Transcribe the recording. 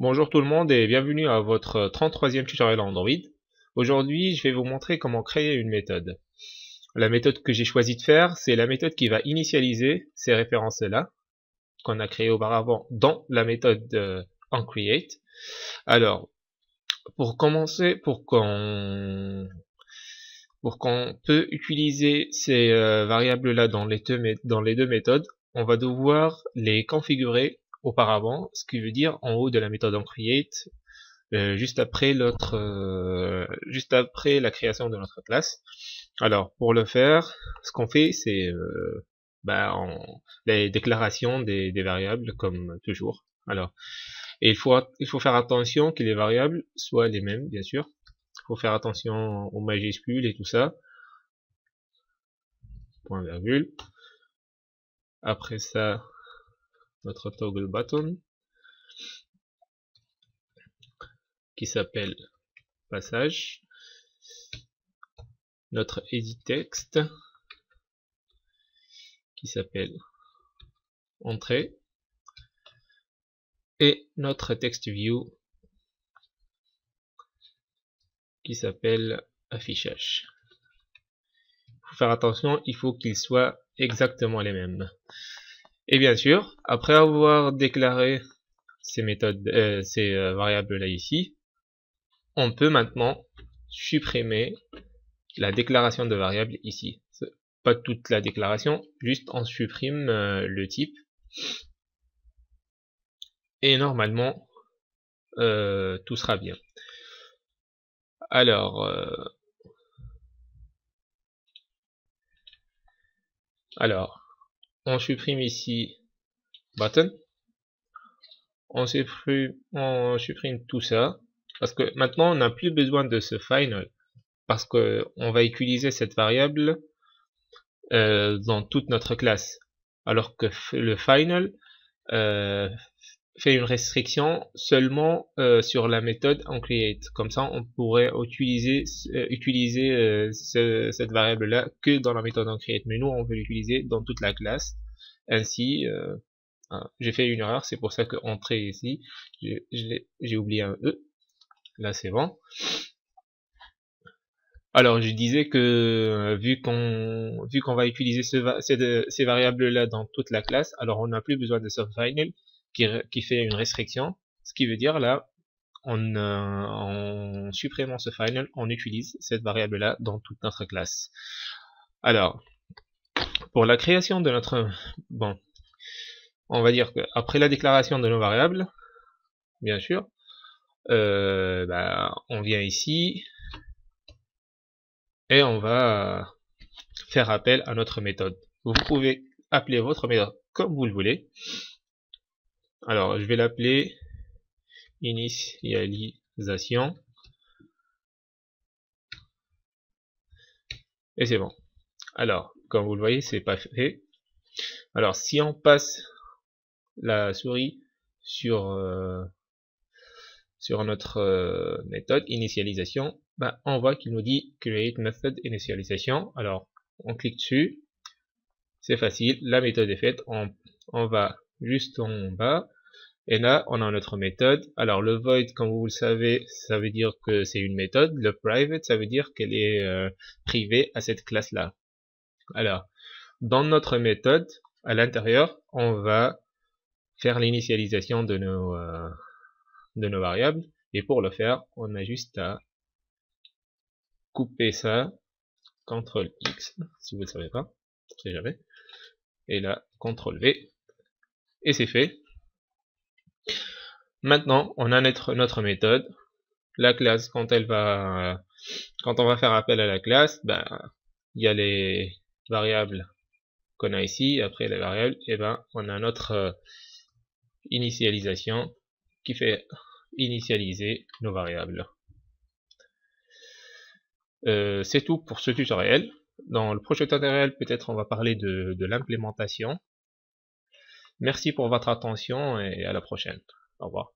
Bonjour tout le monde et bienvenue à votre 33e tutoriel Android. Aujourd'hui, je vais vous montrer comment créer une méthode. La méthode que j'ai choisi de faire, c'est la méthode qui va initialiser ces références-là, qu'on a créées auparavant dans la méthode onCreate. Alors, pour commencer, pour qu'on peut utiliser ces variables-là dans les deux méthodes, on va devoir les configurer auparavant, ce qui veut dire en haut de la méthode onCreate, juste après la création de notre classe. Alors pour le faire, ce qu'on fait, c'est les déclarations des variables comme toujours. Alors, et il faut faire attention que les variables soient les mêmes, bien sûr. Il faut faire attention aux majuscules et tout ça. Point virgule. Après ça, notre toggle button qui s'appelle passage, notre edit text qui s'appelle entrée et notre text view qui s'appelle affichage. Il faut faire attention, il faut qu'ils soient exactement les mêmes. Et bien sûr, après avoir déclaré ces variables là ici, on peut maintenant supprimer la déclaration de variable ici. Pas toute la déclaration, juste on supprime le type. Et normalement, tout sera bien. Alors, on supprime ici button. On supprime tout ça. Parce que maintenant, on n'a plus besoin de ce final. Parce que on va utiliser cette variable dans toute notre classe. Alors que le final fait une restriction seulement sur la méthode onCreate. Comme ça, on pourrait utiliser cette variable-là que dans la méthode onCreate. Mais nous, on veut l'utiliser dans toute la classe. Ainsi, j'ai fait une erreur, c'est pour ça que entrée ici, j'ai oublié un E. Là, c'est bon. Alors, je disais que vu qu'on va utiliser ces variables-là dans toute la classe, alors on n'a plus besoin de ce final qui fait une restriction. Ce qui veut dire là, en supprimant ce final, on utilise cette variable-là dans toute notre classe. Alors, pour la création de notre... Bon, on va dire qu'après la déclaration de nos variables, bien sûr, on vient ici et on va faire appel à notre méthode. Vous pouvez appeler votre méthode comme vous le voulez. Alors, je vais l'appeler initialisation. Et c'est bon. Alors, comme vous le voyez, c'est pas fait. Alors, si on passe la souris sur notre méthode initialisation, on voit qu'il nous dit create method initialisation. Alors on clique dessus, c'est facile, la méthode est faite, on va juste en bas et là on a notre méthode. Alors le void, comme vous le savez, ça veut dire que c'est une méthode. Le private, ça veut dire qu'elle est privée à cette classe là. Alors dans notre méthode, à l'intérieur, on va faire l'initialisation de nos variables, et pour le faire, on a juste à couper ça, CTRL X, si vous ne le savez pas, on sait jamais, et là, CTRL V, et c'est fait. Maintenant, on a notre méthode, la classe, quand on va faire appel à la classe, il y a les variables qu'on a ici, après les variables, et on a notre initialisation qui fait initialiser nos variables. C'est tout pour ce tutoriel. Dans le prochain tutoriel, peut-être on va parler de l'implémentation. Merci pour votre attention et à la prochaine. Au revoir.